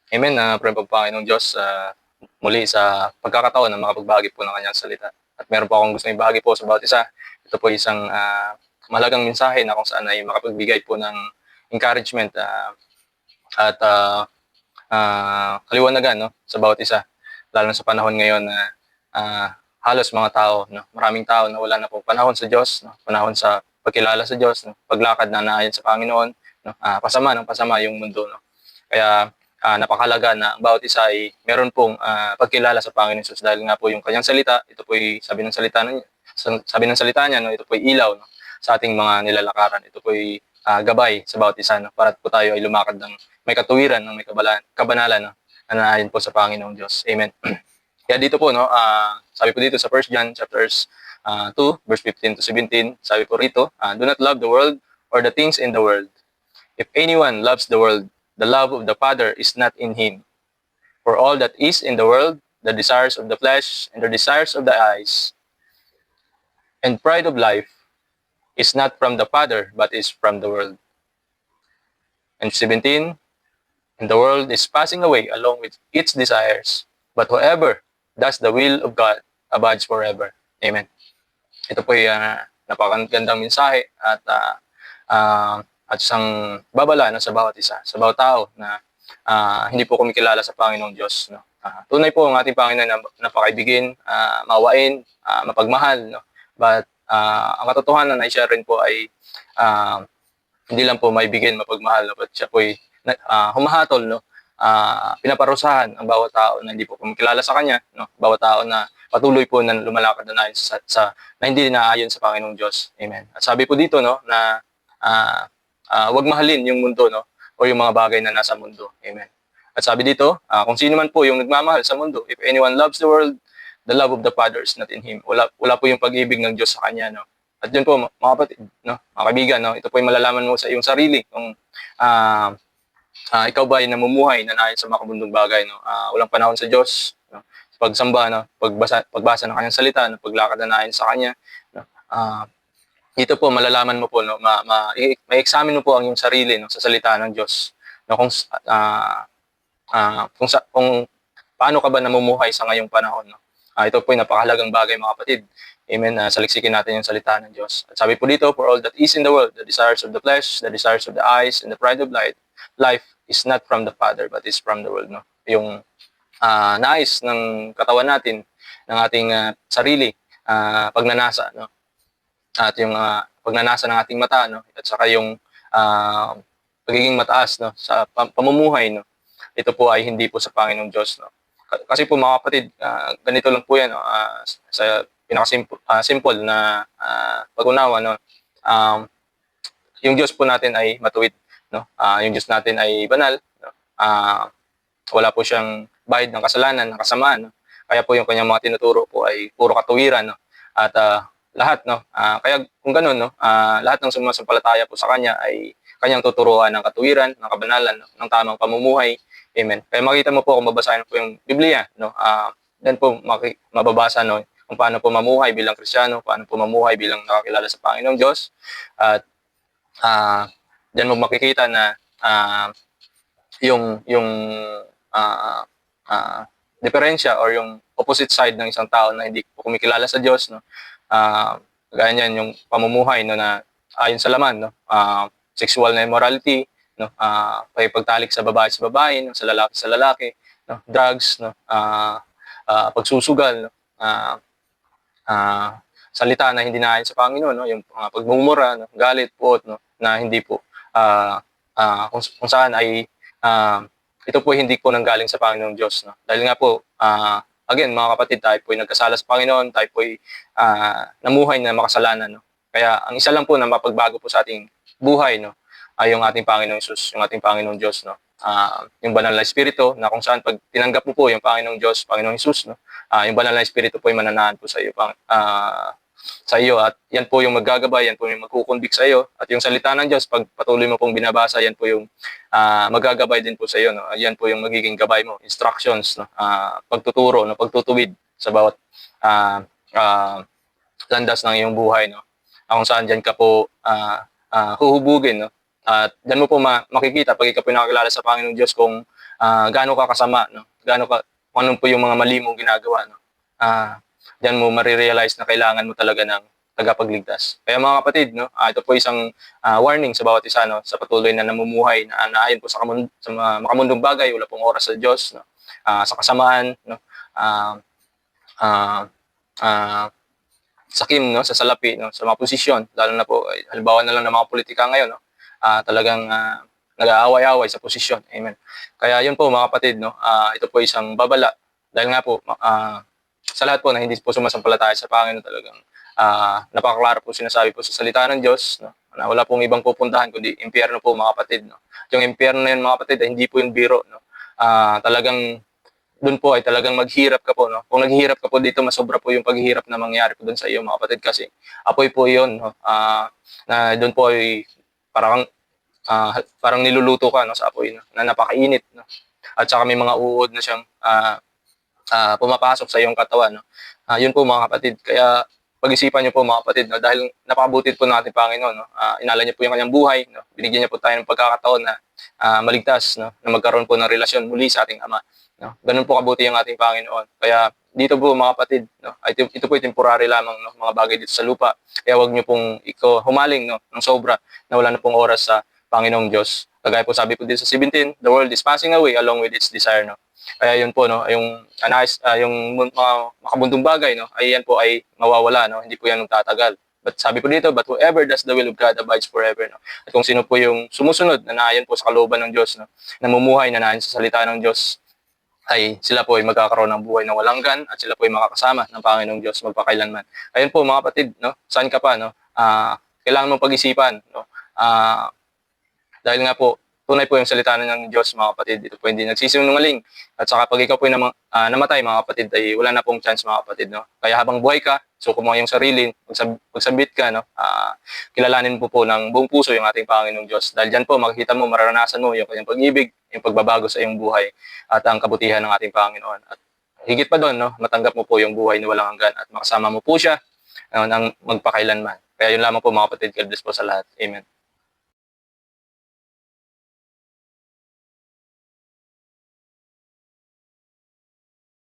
Amen. Pray po Panginoong Diyos muli sa pagkakataon na makapagbahagi po ng kanyang salita. At meron po akong gusto ibahagi po sa bawat isa. Ito po isang mahalagang mensahe na kung saan ay makapagbigay po ng encouragement at kaliwanagan, no, sa bawat isa. Lalo na sa panahon ngayon na halos mga tao, no, maraming tao na wala na po panahon sa Diyos, no, panahon sa pagkilala sa Diyos, no, paglakad na naayon sa Panginoon, no, pasama ng pasama yung mundo. No. Kaya napakahalaga na ang bawat isa ay meron pong pagkilala sa Panginoon Jesus dahil nga po yung kanyang salita, ito po ay sabi ng salita niya, no, ito po ay ilaw, no, sa ating mga nilalakaran. Ito po ay gabay sa bawat isa, no, para po tayo ay lumakad ng may katuwiran, ng may kabanalan, no, na naayon po sa Panginoong Diyos. Amen. Kaya dito po, no, sabi po dito sa 1 John chapters 2, verse 15 to 17, sabi po rito, do not love the world or the things in the world. If anyone loves the world, the love of the Father is not in him. For all that is in the world, the desires of the flesh and the desires of the eyes and pride of life is not from the Father, but is from the world. And 17, and the world is passing away along with its desires, but whoever does the will of God abides forever. Amen. Ito po yung napakagandang mensahe at isang babala, no, sa bawat isa, sa bawat tao na hindi po kumikilala sa Panginoong Diyos. No? Tunay po ang ating Panginoon na napakaibigin, mawain, mapagmahal. No? But ang katotohanan na i-share rin po ay hindi lang po maibigin, mapagmahal, no? But siya po ay humahatol, no? Pinaparusahan ang bawat tao na hindi po kumikilala sa Kanya, no? Bawat tao na patuloy po na lumalakad na na hindi naayon sa Panginoong Diyos. Amen. At sabi po dito, no, na wag mahalin yung mundo, no, o yung mga bagay na nasa mundo. Amen. At sabi dito, kung sino man po yung nagmamahal sa mundo, if anyone loves the world, the love of the Father is not in him. Wala po yung pag-ibig ng Diyos sa Kanya, no. At yun po, mga kapatid, no, mga kaibigan, no, ito po yung malalaman mo sa iyong sarili kung ikaw ba ay namumuhay na naayon sa makabundong bagay, no. Walang panahon sa Diyos, no, pagsamba, no, pagbasa ng Kanyang salita, no, paglakad na naayon sa Kanya, no. Dito po malalaman mo po, no, may examine mo po ang iyong sarili, no, sa salita ng Diyos, no, kung paano ka ba namumuhay sa ngayong panahon, no. Ito po ay napakahalagang bagay, mga kapatid. Amen. Saliksikin natin yung salita ng Diyos. At sabi po dito, for all that is in the world, the desires of the flesh, the desires of the eyes, and the pride of life is not from the Father, but is from the world. No? Yung nais ng katawan natin, ng ating sarili, pagnanasa, no? At yung pagnanasa ng ating mata, no? At saka yung pagiging mataas, no, sa pamumuhay, no. Ito po ay hindi po sa Panginoong Diyos, no. Kasi po, mga kapatid, ganito lang po yan, no, sa simple na pag-unawa, no. Yung Diyos po natin ay matuwid, no. Yung Diyos natin ay banal, no. Wala po siyang bahid ng kasalanan, ng kasamaan, no. Kaya po yung kanyang mga tinuturo po ay puro katuwiran, no. At lahat, no, kaya kung ganoon, no, lahat ng sumasampalataya po sa kanya ay kanyang tuturuan ng katuwiran, ng kabanalan, no, ng tamang pamumuhay. Amen. Kaya makita mo po kung babasahin po yung Biblia, no, dan po mababasa, no, kung paano po mamuhay bilang Kristiyano, paano po mamuhay bilang nakakilala sa Panginoong Diyos. At diyan mo makikita na yung diferensya or yung opposite side ng isang tao na hindi po kumikilala sa Diyos, no. Gaya niyan yung pamumuhay, no, na ayon sa laman, no, sexual na immorality, no, pakipagtalik sa babae, no, sa lalaki, no, drugs, no, pagsusugal, no, salita na hindi naayon sa Panginoon, no, yung pagmumura, no, galit, puot, no, na hindi po kung saan ay ito po hindi po nanggaling sa Panginoong Diyos, no. Dahil nga po again, mga kapatid, tayo po ay nagkasala sa Panginoon, tayo po ay namuhay na makasalanan, no. Kaya ang isa lang po na mapagbago po sa ating buhay, no, ay yung ating Panginoong Jesus, yung ating Panginoong Diyos, no. Yung banal na Espiritu na kung saan pag tinanggap mo po yung Panginoong Diyos, Panginoong Jesus, no, yung banal na Espiritu po ay mananahan po sa iyo, sa iyo, at yan po yung maggagabay, yan po yung magkukonvict sa iyo, at yung salita ng Diyos pag patuloy mo pong binabasa, yan po yung maggagabay din po sa iyo, no. Yan po yung magiging gabay mo, instructions, no, pagtuturo, no, pagtutuwid sa bawat landas ng iyong buhay, no. Kung saan diyan ka po huhubugin, no, At diyan mo po makikita pag ikaw po nakakilala sa Panginoong Diyos kung gaano ka kasama, no? Kung ano po yung mga mali mong ginagawa, no? Diyan mo marirealize na kailangan mo talaga ng tagapagligtas. Kaya mga kapatid, no, ito po isang warning sa bawat isa, no, sa patuloy na namumuhay na naayon po sa mga makamundong bagay, wala pong oras sa Diyos, no, sa kasamaan, no, ah, ah, ah, sakim, no, sa salapi, no, sa mga posisyon, lalo na po, halimbawa na lang ng mga politika ngayon, no, talagang nag-aaway-away sa posisyon. Amen. Kaya yun po mga kapatid, no, ito po isang babala dahil nga po sa lahat po na hindi po sumasampalataya sa Panginoon, talagang napakaklaro po sinasabi po sa salita ng Diyos, no, na wala pong ibang pupuntahan kundi impyerno po mga kapatid, no. Yung impyerno na yun mga kapatid ay hindi po yung biro, no. Talagang doon po ay talagang maghirap ka po, no. Kung naghihirap ka po dito, masobra po yung paghihirap na mangyari po doon sa iyo mga kapatid, kasi apoy po yun, no. Na doon po ay parang parang niluluto ka, no, sa apoy, no, na napakainit, no. At saka may mga uod na siyang pumapasok sa iyong katawan, no. Yun po mga kapatid. Kaya pag-isipan niyo po mga kapatid, no, dahil napakabuti po natin Panginoon, no. Inala niya po yung kanyang buhay, no. Binigyan niya po tayo ng pagkakataon na maligtas, no, na magkaroon po ng relasyon muli sa ating Ama, no. Ganun po kabuti ang ating Panginoon. Kaya dito po mga kapatid, no, ito po ay temporary lamang, no, mga bagay dito sa lupa. Kaya wag niyo pong humaling, no, ng sobra na wala na pong oras sa Panginoong Diyos. Kagaya po sabi po dito sa 17, the world is passing away along with its desire, no. Kaya yun po, no, yung mga makabundong bagay, no, ay yan po ay mawawala, no, hindi po yan tatagal. But sabi po dito, but whoever does the will of God abides forever, no. At kung sino po yung sumusunod na naayon po sa kalooban ng Diyos, no, namumuhay na naayon sa salita ng Diyos, ay sila po ay magkakaroon ng buhay na walang hanggan at sila po ay makakasama ng Panginoong Diyos magpakailanman. Ayun po mga kapatid, no, saan ka pa, no? Kailangan mong pag-isipan, no. Dahil nga po, tunay po yung salita ng Diyos mga kapatid. Ito po hindi nagsisinungaling. At saka pag ikaw po yung namatay mga kapatid, ay wala na pong chance mga kapatid, no? Kaya habang buhay ka, suko mo yung sarili, magsabit ka, no? Kilalanin po ng buong puso yung ating Panginoong Diyos. Dahil dyan po, makikita mo, mararanasan mo yung kanyang pag-ibig, yung pagbabago sa iyong buhay, at ang kabutihan ng ating Panginoon. At higit pa doon, no, matanggap mo po yung buhay na walang hanggan at makasama mo po siya ng magpakailanman. Kaya yun lamang po mga kapatid, God bless po sa lahat. Amen.